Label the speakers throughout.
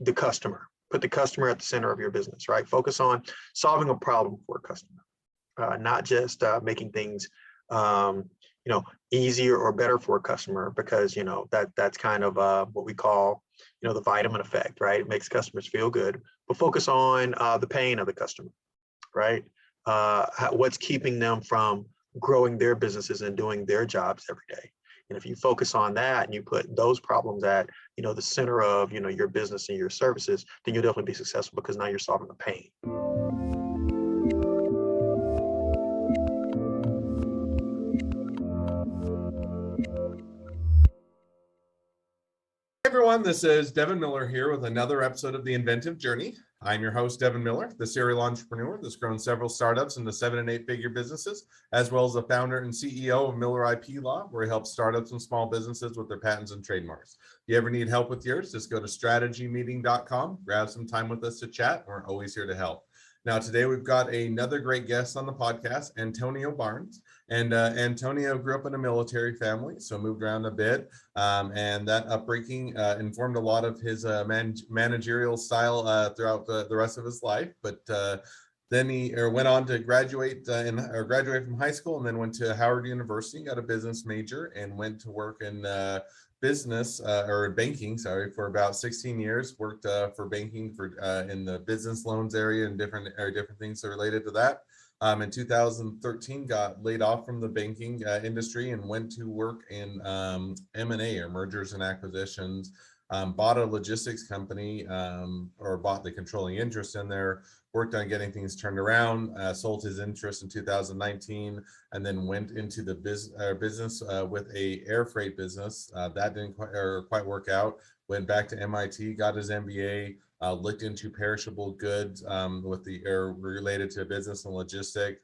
Speaker 1: the customer. Put the customer at the center of your business, right? Focus on solving a problem for a customer, not just making things, easier or better for a customer, because that's kind of what we call, the vitamin effect, right? It makes customers feel good, but focus on the pain of the customer, right? What's keeping them from growing their businesses and doing their jobs every day. And if you focus on that and you put those problems at, the center of, your business and your services, then you'll definitely be successful, because now you're solving the pain.
Speaker 2: Hey everyone, this is Devin Miller here with another episode of The Inventive Journey. I'm your host, Devin Miller, the serial entrepreneur that's grown several startups into 7- and 8-figure businesses, as well as the founder and CEO of Miller IP Law, where he helps startups and small businesses with their patents and trademarks. If you ever need help with yours, just go to strategymeeting.com, grab some time with us to chat. We're always here to help. Now, today we've got another great guest on the podcast, Antonio Barnes. And Antonio grew up in a military family, so moved around a bit. And that upbringing informed a lot of his managerial style throughout the rest of his life. But then he went on to graduate from high school, and then went to Howard University, got a business major, and went to work in banking, for about 16 years. Worked for banking in the business loans area and different things related to that. In 2013, got laid off from the banking industry and went to work in M&A, or mergers and acquisitions. Bought a logistics company, or bought the controlling interest in there. Worked on getting things turned around. Sold his interest in 2019, and then went into the business with a air freight business. That didn't quite work out. Went back to MIT, got his MBA. Looked into perishable goods related to business and logistics.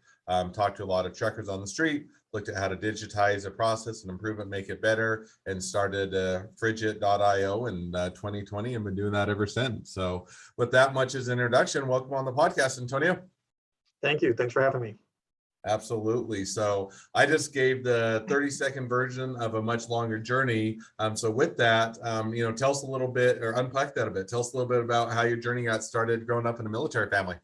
Speaker 2: Talked to a lot of truckers on the street. Looked at how to digitize a process and improve it, make it better, and started Frigit.io in 2020, and been doing that ever since. So with that much as introduction, welcome on the podcast, Antonio.
Speaker 1: Thank you. Thanks for having me.
Speaker 2: Absolutely. So I just gave the 30-second version of a much longer journey. So with that, tell us a little bit, or unpack that a bit. Tell us a little bit about how your journey got started growing up in a military family.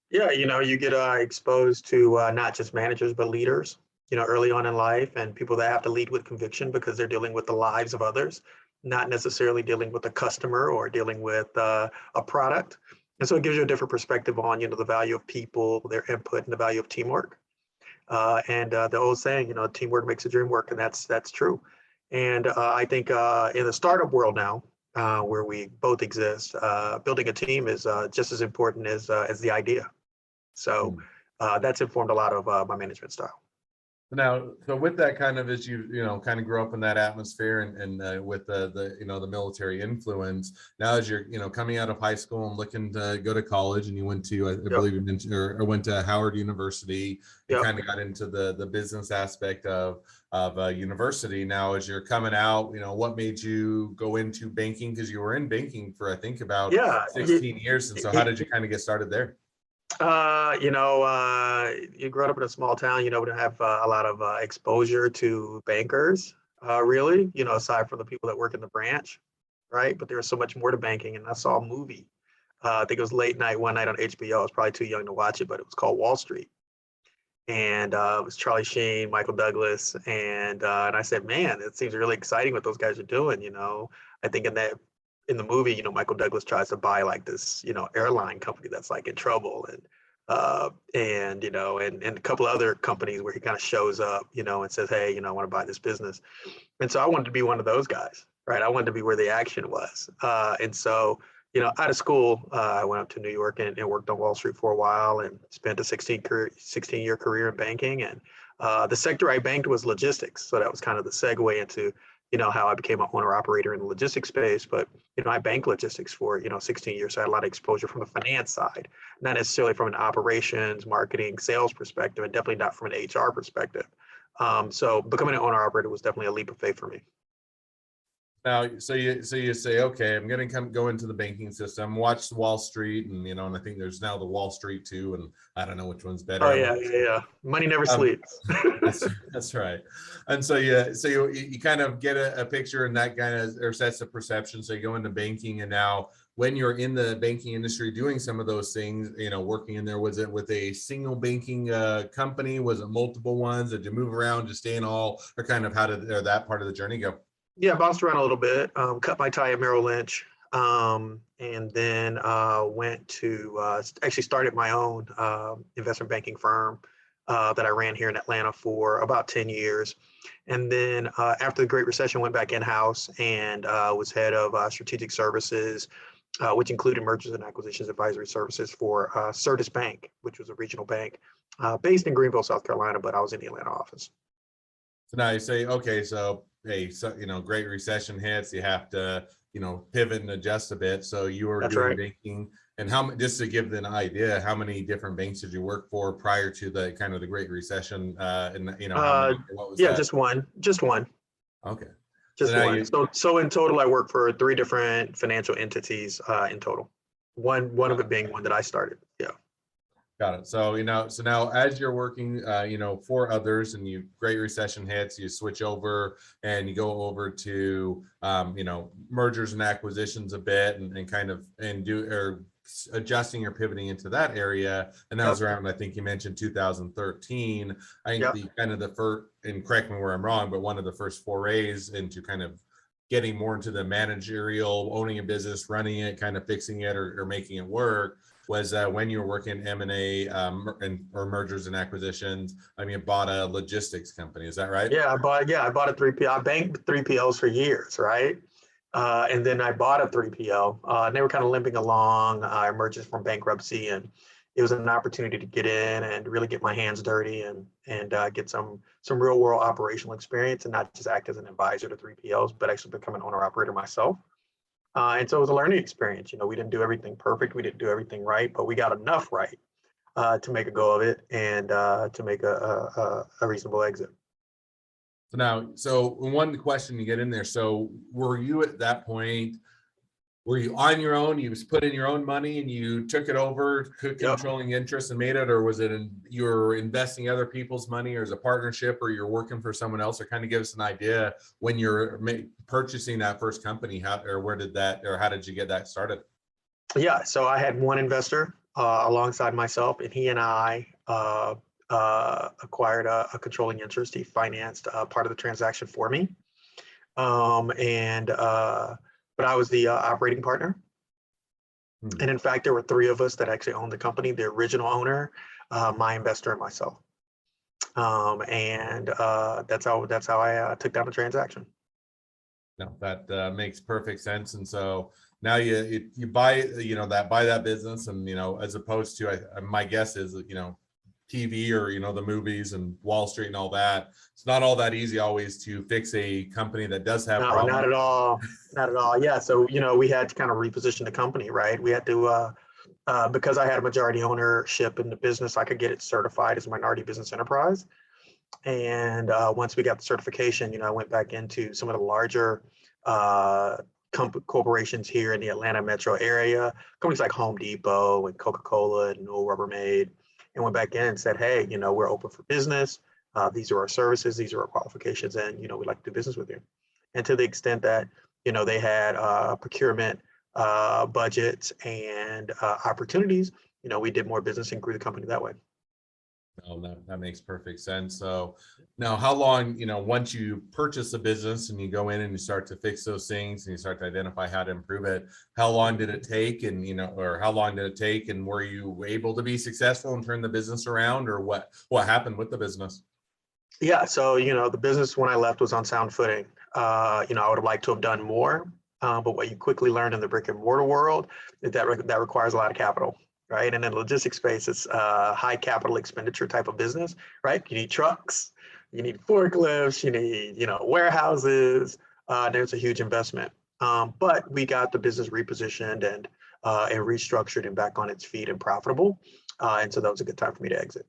Speaker 1: Yeah, you get exposed to not just managers, but leaders, early on in life, and people that have to lead with conviction, because they're dealing with the lives of others, not necessarily dealing with a customer or dealing with a product. And so it gives you a different perspective on, the value of people, their input, and the value of teamwork. And the old saying, teamwork makes the dream work, and that's true. And I think in the startup world now, where we both exist, building a team is just as important as the idea. So that's informed a lot of my management style.
Speaker 2: Now, so with that, kind of as you kind of grew up in that atmosphere, and with the military influence, now as you're coming out of high school and looking to go to college, and you went to I believe you mentioned, or went to Howard University, you kind of got into the business aspect of university. Now, as you're coming out, what made you go into banking? Because you were in banking for I think about 16 years, and so how did you kind of get started there?
Speaker 1: You grew up in a small town, we don't have a lot of exposure to bankers, really, aside from the people that work in the branch, right? But there's so much more to banking. And I saw a movie, I think it was late night, one night on HBO. I was probably too young to watch it, but it was called Wall Street. And it was Charlie Sheen, Michael Douglas. And I said, man, it seems really exciting what those guys are doing. I think in the movie, Michael Douglas tries to buy like this, airline company that's like in trouble, and a couple of other companies where he kind of shows up, and says, hey, I want to buy this business. And so I wanted to be one of those guys, right? I wanted to be where the action was. And so, out of school, I went up to New York and worked on Wall Street for a while, and spent a 16-year career in banking. And the sector I banked was logistics. So that was kind of the segue into how I became an owner operator in the logistics space. But, I banked logistics for, 16 years. So I had a lot of exposure from the finance side, not necessarily from an operations, marketing, sales perspective, and definitely not from an HR perspective. So becoming an owner operator was definitely a leap of faith for me.
Speaker 2: Now, so you say, okay, I'm going to go into the banking system, watch Wall Street, and and I think there's now the Wall Street too, and I don't know which one's better.
Speaker 1: Oh yeah. Money never sleeps.
Speaker 2: That's right. And so you kind of get a picture, and that kind of or sets a perception. So you go into banking, and now when you're in the banking industry doing some of those things, working in there, was it with a single banking company? Was it multiple ones? Did you move around to stay in all, or kind of how did that part of the journey go?
Speaker 1: Yeah, bounced around a little bit, cut my tie at Merrill Lynch, and then went to actually started my own investment banking firm that I ran here in Atlanta for about 10 years. And then after the Great Recession, went back in-house and was head of strategic services, which included mergers and acquisitions advisory services for Certus Bank, which was a regional bank based in Greenville, South Carolina, but I was in the Atlanta office.
Speaker 2: So now you say, okay, so hey, so Great Recession hits, you have to, pivot and adjust a bit. So you were
Speaker 1: That's
Speaker 2: doing
Speaker 1: right.
Speaker 2: banking, and how, just to give an idea, how many different banks did you work for prior to the kind of the Great Recession? And how many, what was
Speaker 1: Yeah,
Speaker 2: that?
Speaker 1: just one.
Speaker 2: Okay. So
Speaker 1: Just
Speaker 2: now
Speaker 1: one.
Speaker 2: you,
Speaker 1: So in total, I work for 3 different financial entities in total. One of it being one that I started. Yeah.
Speaker 2: got it. So, so now as you're working, for others, and Great Recession hits, you switch over and you go over to, mergers and acquisitions a bit, and kind of, and do, or adjusting or pivoting into that area. And that was around, I think you mentioned 2013. I think
Speaker 1: Yep.
Speaker 2: the kind of the first, and correct me where I'm wrong, but one of the first forays into kind of getting more into the managerial, owning a business, running it, kind of fixing it, or making it work, was when you were working M&A or mergers and acquisitions. I mean, you bought a logistics company. Is that right?
Speaker 1: Yeah, I bought a 3PL. I banked 3PLs for years, right? And then I bought a 3PL. And they were kind of limping along. I emerged from bankruptcy, and it was an opportunity to get in and really get my hands dirty and get some real world operational experience, and not just act as an advisor to 3PLs, but actually become an owner operator myself. And so it was a learning experience. We didn't do everything perfect. We didn't do everything right, but we got enough right to make a go of it and to make a reasonable exit.
Speaker 2: So now, so one question you get in there. So were you at that point, were you on your own? You put in your own money and you took it over, controlling interest, and made it, or was it you were investing other people's money, or as a partnership, or you're working for someone else? Or kind of give us an idea when you're purchasing that first company, how, or where did that, or how did you get that started?
Speaker 1: Yeah, so I had one investor alongside myself, and he and I acquired a controlling interest. He financed part of the transaction for me, but I was the operating partner. And in fact, there were 3 of us that actually owned the company: the original owner, my investor, and myself. That's how I took down the transaction.
Speaker 2: No, that makes perfect sense. And so now you buy, buy that business, and, as opposed to, my guess is, TV, or, the movies and Wall Street and all that, it's not all that easy always to fix a company that does have
Speaker 1: No,
Speaker 2: problems.
Speaker 1: not at all. Not at all. Yeah. So, we had to kind of reposition the company, right? We had to, because I had a majority ownership in the business, I could get it certified as a minority business enterprise. And once we got the certification, I went back into some of the larger corporations here in the Atlanta metro area, companies like Home Depot and Coca-Cola and Newell Rubbermaid, and went back in and said, hey, we're open for business. These are our services. These are our qualifications. And, we'd like to do business with you. And to the extent that, they had procurement budgets and opportunities, we did more business and grew the company that way.
Speaker 2: Oh, that makes perfect sense. So now, how long, once you purchase a business and you go in and you start to fix those things and you start to identify how to improve it, how long did it take? And, or how long did it take? And were you able to be successful and turn the business around, or what happened with the business?
Speaker 1: Yeah. So, the business when I left was on sound footing. I would have liked to have done more. But what you quickly learn in the brick and mortar world is that requires a lot of capital. Right. And in the logistics space, it's a high capital expenditure type of business, right? You need trucks, you need forklifts, you need, warehouses. There's a huge investment. But we got the business repositioned and restructured and back on its feet and profitable. And so that was a good time for me to exit.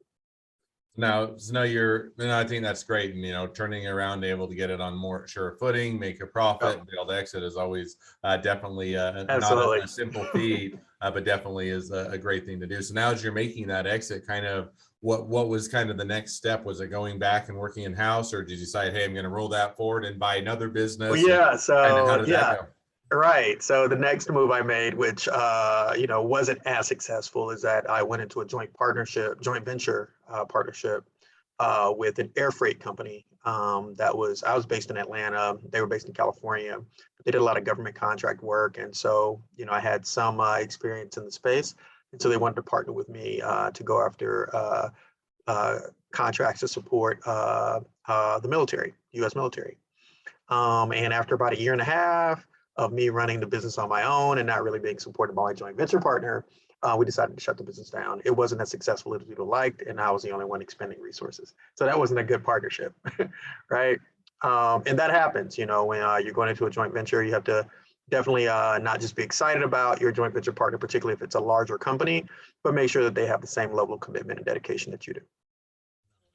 Speaker 2: Now, I think that's great. And, turning around, able to get it on more sure footing, make a profit, and be able to exit is always definitely not a simple feat, but definitely is a great thing to do. So now as you're making that exit, kind of what was kind of the next step? Was it going back and working in house, or did you decide, hey, I'm going to roll that forward and buy another business?
Speaker 1: Well, yeah.
Speaker 2: And how
Speaker 1: So
Speaker 2: did
Speaker 1: yeah.
Speaker 2: that go?
Speaker 1: Right. So the next move I made, which wasn't as successful, is that I went into a joint venture partnership with an air freight company. I was based in Atlanta. They were based in California. They did a lot of government contract work, and so I had some experience in the space, and so they wanted to partner with me to go after uh, contracts to support the military, U.S. military. And after about a year and a half of me running the business on my own and not really being supported by my joint venture partner, we decided to shut the business down. It wasn't as successful as people liked, and I was the only one expending resources. So that wasn't a good partnership, right? And that happens, when you're going into a joint venture, you have to definitely not just be excited about your joint venture partner, particularly if it's a larger company, but make sure that they have the same level of commitment and dedication that you do.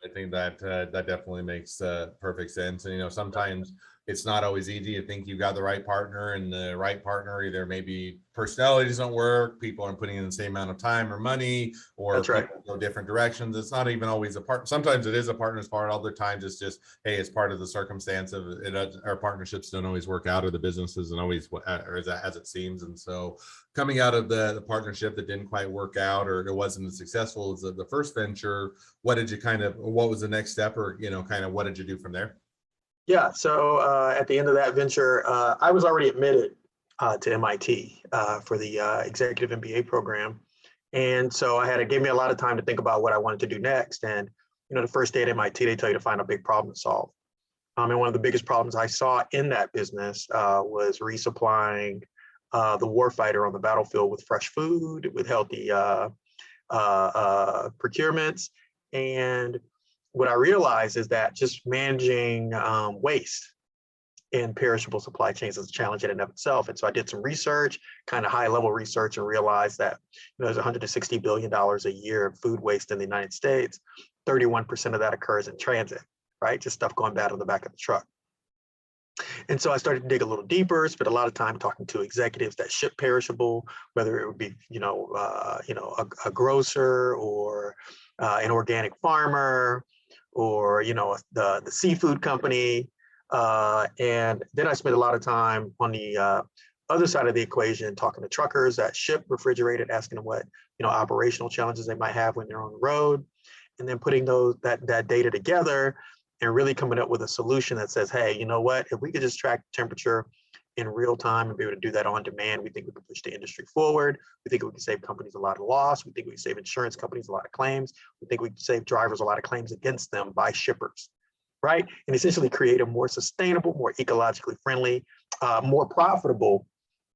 Speaker 2: I think that that definitely makes perfect sense. And sometimes it's not always easy. You think you've got the right partner, and the right partner either maybe personalities don't work, people aren't putting in the same amount of time or money, or
Speaker 1: That's right.
Speaker 2: people go different directions. It's not even always a part. Sometimes it is a partner's part. Other times it's just, hey, it's part of the circumstance of it. Our partnerships don't always work out, or the business isn't always or as it seems. And so coming out of the partnership that didn't quite work out, or it wasn't as successful as the first venture, what was the next step, or kind of what did you do from there?
Speaker 1: Yeah. So at the end of that venture, I was already admitted to MIT for the executive MBA program. And so it gave me a lot of time to think about what I wanted to do next. And, the first day at MIT, they tell you to find a big problem to solve. And one of the biggest problems I saw in that business was resupplying the warfighter on the battlefield with fresh food, with healthy procurements. And what I realized is that just managing waste in perishable supply chains is a challenge in and of itself. And so I did some research, kind of high level research, and realized that there's $160 billion a year of food waste in the United States. 31% of that occurs in transit, right? Just stuff going bad on the back of the truck. And so I started to dig a little deeper, spent a lot of time talking to executives that ship perishable, whether it would be, a grocer, or an organic farmer, or, the seafood company. And then I spent a lot of time on the other side of the equation, talking to truckers that ship refrigerated, asking them what, operational challenges they might have when they're on the road, and then putting that data together and really coming up with a solution that says, hey, you know what, if we could just track temperature in real time and be able to do that on demand, we think we could push the industry forward. We think we can save companies a lot of loss. We think we can save insurance companies a lot of claims. We think we can save drivers a lot of claims against them by shippers, right? And essentially create a more sustainable, more ecologically friendly, more profitable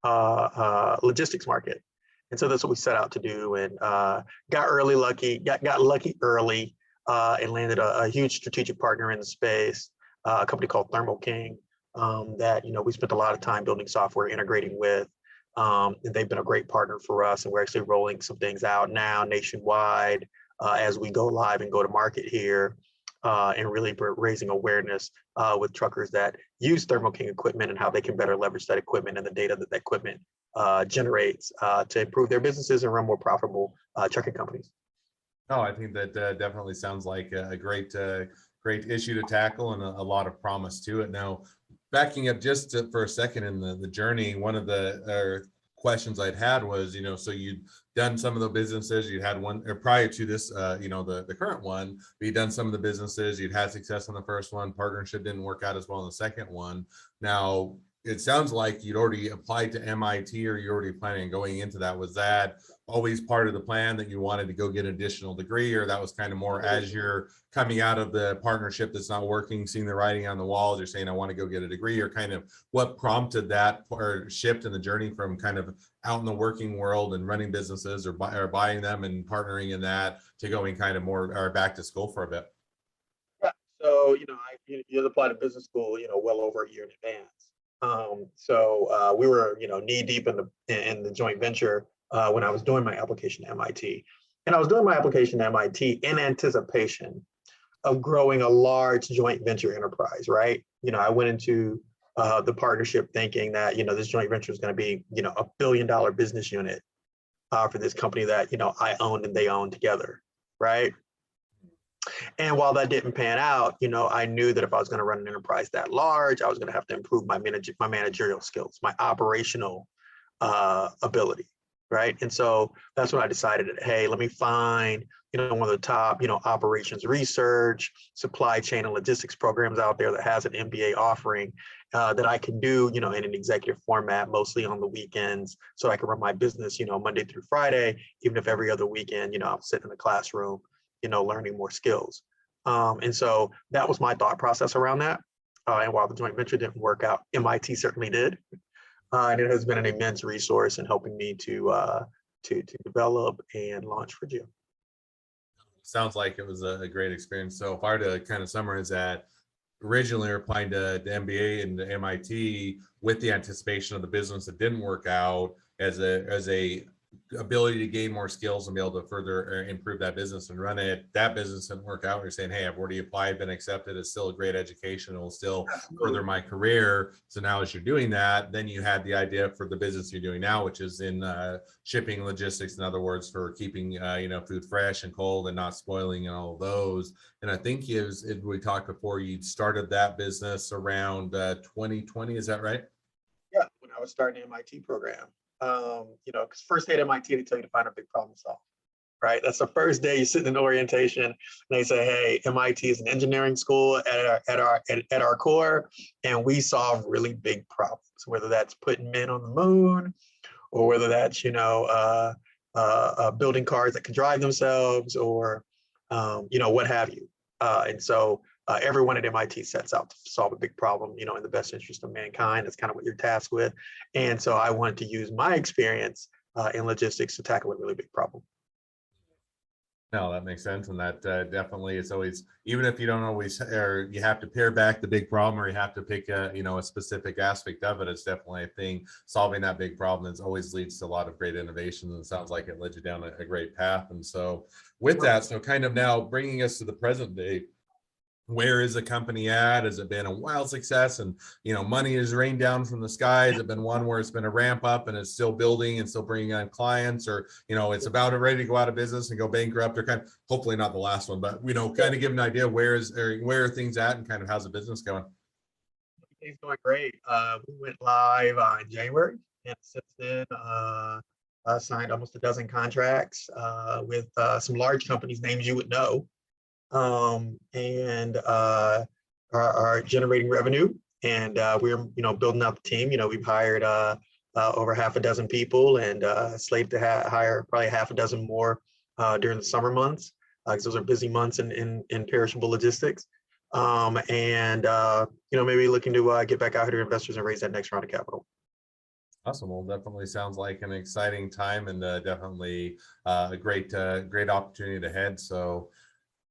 Speaker 1: logistics market. And so that's what we set out to do, and got lucky early, and landed a huge strategic partner in the space, a company called Thermo King, that we spent a lot of time building software, integrating with. And they've been a great partner for us, and we're actually rolling some things out now nationwide as we go live and go to market here, and really raising awareness with truckers that use Thermo King equipment, and how they can better leverage that equipment and the data that equipment generates to improve their businesses and run more profitable trucking companies.
Speaker 2: No, I think that definitely sounds like a great issue to tackle, and a lot of promise to it. Now, backing up just for a second in the journey, one of the questions I'd had was, so you'd done some of the businesses, you had one, or prior to this, the current one, but you'd done some of the businesses, you'd had success on the first one, partnership didn't work out as well in the second one. Now, it sounds like you'd already applied to MIT, or you're already planning on going into that. Was that always part of the plan, that you wanted to go get an additional degree, or that was kind of more as you're coming out of the partnership that's not working, seeing the writing on the walls, you're saying, I want to go get a degree? Or kind of what prompted that, or shift in the journey from kind of out in the working world and running businesses, or buying them and partnering in that, to going kind of more, or back to school for a bit?
Speaker 1: Yeah. So, you applied to business school, well over a year in advance. So we were, knee deep in the joint venture when I was doing my application to MIT. And I was doing my application to MIT in anticipation of growing a large joint venture enterprise, right? I went into the partnership thinking that, this joint venture is going to be, $1 billion business unit for this company that, I owned and they owned together, right? And while that didn't pan out, I knew that if I was going to run an enterprise that large, I was going to have to improve my managerial skills, my operational ability, right? And so that's when I decided that, hey, let me find, one of the top, operations research, supply chain and logistics programs out there that has an MBA offering that I can do, in an executive format, mostly on the weekends, so I can run my business, Monday through Friday, even if every other weekend, I'm sitting in the classroom, learning more skills. And so that was my thought process around that. And while the joint venture didn't work out, MIT certainly did. And it has been an immense resource in helping me to develop and launch Phrygia.
Speaker 2: Sounds like it was a great experience. So if I were to kind of summarize that, originally applying to the MBA and the MIT with the anticipation of the business that didn't work out as a ability to gain more skills and be able to further improve that business and run it. That business didn't work out. You're saying, hey, I've already applied, been accepted. It's still a great education. It will still further my career. So now as you're doing that, then you had the idea for the business you're doing now, which is in shipping logistics, in other words, for keeping food fresh and cold and not spoiling and all of those. And I think we talked before, you started that business around 2020. Is that right?
Speaker 1: Yeah, when I was starting the MIT program. Because first day at MIT, they tell you to find a big problem to solve, right? That's the first day you're sitting in orientation, and they say, "Hey, MIT is an engineering school at our core, and we solve really big problems. Whether that's putting men on the moon, or whether that's building cars that can drive themselves, or what have you." And so everyone at MIT sets out to solve a big problem, in the best interest of mankind. That's kind of what you're tasked with. And so I wanted to use my experience in logistics to tackle a really big problem.
Speaker 2: No, that makes sense. And that definitely is always, even if you don't always, or you have to pare back the big problem, or you have to pick a specific aspect of it, it's definitely a thing. Solving that big problem always leads to a lot of great innovations. And it sounds like it led you down a great path. And so with that, so kind of now bringing us to the present day, where is the company at? Has it been a wild success and, money is rained down from the sky? Has it been one where it's been a ramp up and it's still building and still bringing on clients, or, it's about ready to go out of business and go bankrupt, or kind of, hopefully not the last one, but, kind of give an idea where are things at and kind of how's the business going?
Speaker 1: Everything's going great. We went live in January, and since then, signed almost a dozen contracts with some large companies, names you would know. And are generating revenue, and we're building out the team. We've hired over half a dozen people, and slated to hire probably half a dozen more during the summer months, because those are busy months in perishable logistics. And maybe looking to get back out here to investors and raise that next round of capital.
Speaker 2: Awesome. Well, definitely sounds like an exciting time, and definitely a great opportunity ahead. So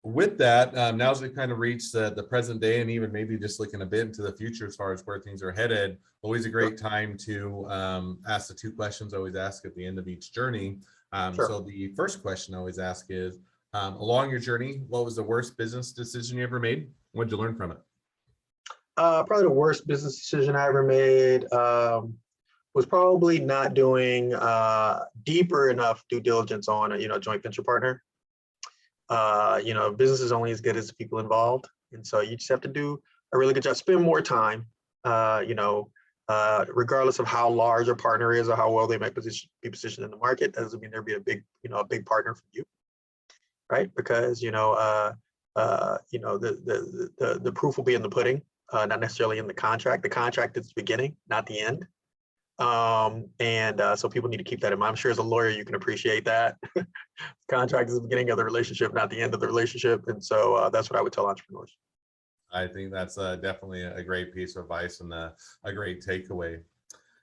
Speaker 2: with that, now as we kind of reach the present day, and even maybe just looking a bit into the future as far as where things are headed, always a great time to ask the two questions I always ask at the end of each journey.
Speaker 1: Sure.
Speaker 2: So the first question I always ask is, along your journey, what was the worst business decision you ever made? What did you learn from it?
Speaker 1: Probably the worst business decision I ever made was probably not doing deeper enough due diligence on a joint venture partner. Business is only as good as the people involved. And so you just have to do a really good job, spend more time, regardless of how large a partner is or how well they might be positioned in the market. That doesn't mean there'd be a big partner for you, right? Because, the proof will be in the pudding, not necessarily in the contract. The contract is the beginning, not the end. So people need to keep that in mind. I'm sure as a lawyer, you can appreciate that. Contract is the beginning of the relationship, not the end of the relationship. And so that's what I would tell entrepreneurs.
Speaker 2: I think that's definitely a great piece of advice and a great takeaway.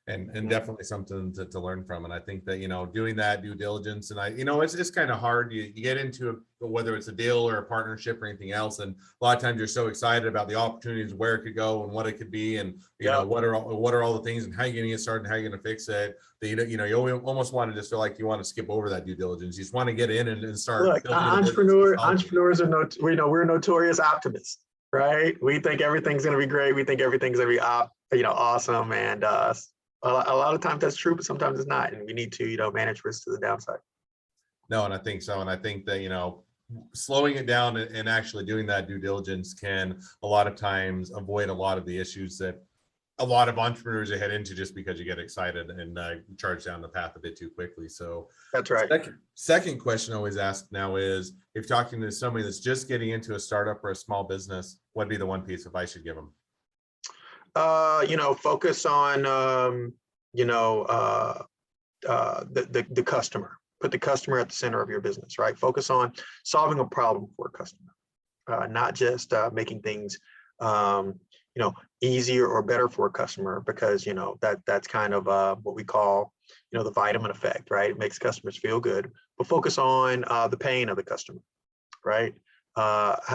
Speaker 2: And definitely something to learn from. And I think that, doing that due diligence, and it's kind of hard. You get into whether it's a deal or a partnership or anything else. And a lot of times you're so excited about the opportunities, where it could go and what it could be. And, what are all the things and how you're going to get started and how you're going to fix it. That, you almost want to just feel like you want to skip over that due diligence. You just want to get in and start.
Speaker 1: Look, entrepreneurs are we're notorious optimists, right? We think everything's going to be great. We think everything's going to be, awesome. And, a lot of times that's true, but sometimes it's not. And we need to, manage risk to the downside.
Speaker 2: No, and I think so. And I think that, slowing it down and actually doing that due diligence can a lot of times avoid a lot of the issues that a lot of entrepreneurs head into just because you get excited and charge down the path a bit too quickly. So
Speaker 1: That's right.
Speaker 2: second question I always ask now is, if talking to somebody that's just getting into a startup or a small business, what'd be the one piece of advice you'd give them?
Speaker 1: Focus on, the customer. Put the customer at the center of your business, right? Focus on solving a problem for a customer, not just making things, easier or better for a customer, because, that's kind of what we call, the vitamin effect, right? It makes customers feel good, but focus on the pain of the customer, right?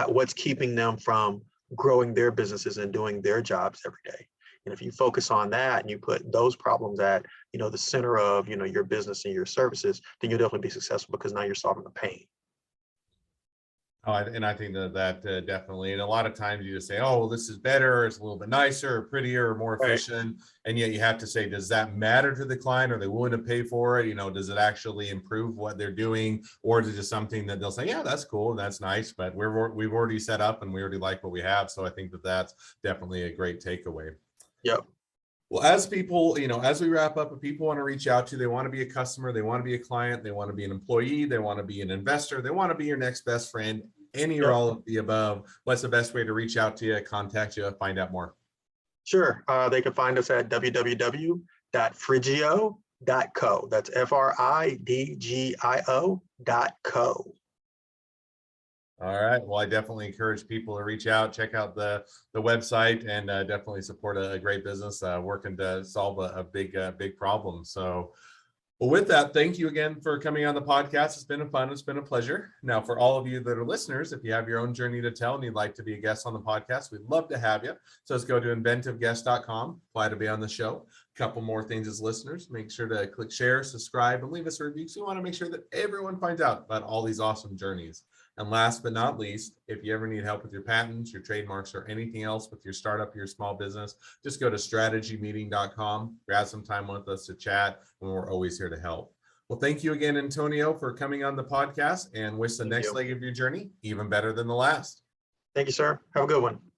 Speaker 1: What's keeping them from growing their businesses and doing their jobs every day. And if you focus on that and you put those problems at, the center of, your business and your services, then you'll definitely be successful, because now you're solving the pain.
Speaker 2: Oh, and I think that definitely, and a lot of times you just say, oh, well, this is better, it's a little bit nicer, or prettier, or more efficient. Right. And yet you have to say, does that matter to the client? Are they willing to pay for it? Does it actually improve what they're doing? Or is it just something that they'll say, yeah, that's cool, that's nice, but we've already set up and we already like what we have. So I think that's definitely a great takeaway.
Speaker 1: Yep.
Speaker 2: Well, as people, as we wrap up, if people want to reach out to you, they want to be a customer, they want to be a client, they want to be an employee, they want to be an investor, they want to be your next best friend, any or all of the above, what's the best way to reach out to you, contact you, find out more?
Speaker 1: Sure. They can find us at www.frigio.co. That's FRIDGIO.co.
Speaker 2: All right. Well, I definitely encourage people to reach out, check out the website, and definitely support a great business working to solve a big problem. So, well, with that, thank you again for coming on the podcast. It's been fun. It's been a pleasure. Now, for all of you that are listeners, if you have your own journey to tell and you'd like to be a guest on the podcast, we'd love to have you. So let's go to inventiveguest.com, apply to be on the show. A couple more things as listeners, make sure to click share, subscribe, and leave us a review. So we want to make sure that everyone finds out about all these awesome journeys. And last but not least, if you ever need help with your patents, your trademarks, or anything else with your startup, your small business, just go to strategymeeting.com, grab some time with us to chat, and we're always here to help. Well, thank you again, Antonio, for coming on the podcast, and wish the next leg of your journey even better than the last.
Speaker 1: Thank you, sir. Have a good one.